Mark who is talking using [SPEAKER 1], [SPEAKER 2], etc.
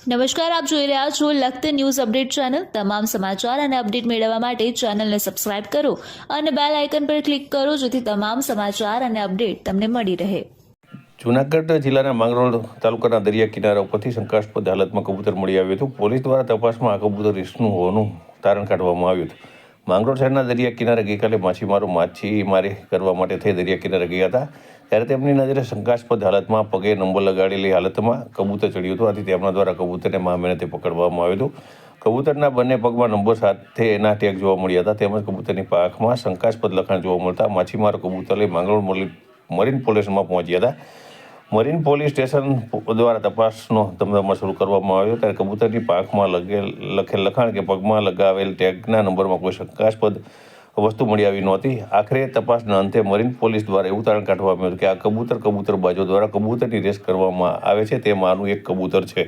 [SPEAKER 1] નમસ્કાર, આપ જોઈ રહ્યા છો લખત ન્યૂઝ અપડેટ ચેનલ। તમામ સમાચાર અને અપડેટ મેળવવા માટે ચેનલને સબસ્ક્રાઇબ કરો અને બેલ આઇકન પર ક્લિક કરો જેથી તમામ સમાચાર અને અપડેટ તમને મળી રહે।
[SPEAKER 2] જૂનાગઢ જિલ્લાના માંગરોળ તાલુકાના દરિયા કિનારા ઉપરથી શંકાસ્પદ હાલતમાં કબૂતર મળી આવ્યું હતું। પોલીસ દ્વારા તપાસમાં આ કબૂતર રીસનું હોવાનું તારણ કાઢવામાં આવ્યું હતું। માંગરોળ શહેરના દરિયા કિનારે ગઈકાલે માછીમારો માછીમારી કરવા માટે થઈ દરિયા કિનારે ગયા હતા ત્યારે તેમની નજરે શંકાસ્પદ હાલતમાં પગે નંબર લગાડેલી હાલતમાં કબૂતર ચડ્યું હતું। આથી તેમના દ્વારા કબૂતરને મહામહેનતે પકડવામાં આવ્યું હતું। કબૂતરના બંને પગમાં નંબર સાથે એના ટેગ જોવા મળ્યા હતા તેમજ કબૂતરની પાંખમાં શંકાસ્પદ લખાણ જોવા મળતા માછીમારો કબૂતર લઈ માંગરોળ મરીન પોલીસમાં પહોંચ્યા હતા। મરીન પોલીસ સ્ટેશન દ્વારા તપાસનો ધમધમાટ શરૂ કરવામાં આવ્યો ત્યારે કબૂતરની પાંખમાં લખેલ લખાણ કે પગમાં લગાવેલ ટેગના નંબરમાં કોઈ શંકાસ્પદ વસ્તુ મળી આવી નહોતી। આખરે તપાસના અંતે મરીન પોલીસ દ્વારા એવું તારણ કાઢવામાં આવ્યું કે આ કબૂતરબાજો દ્વારા કબૂતરની રેસ કરવામાં આવે છે તેમાંનું એક કબૂતર છે।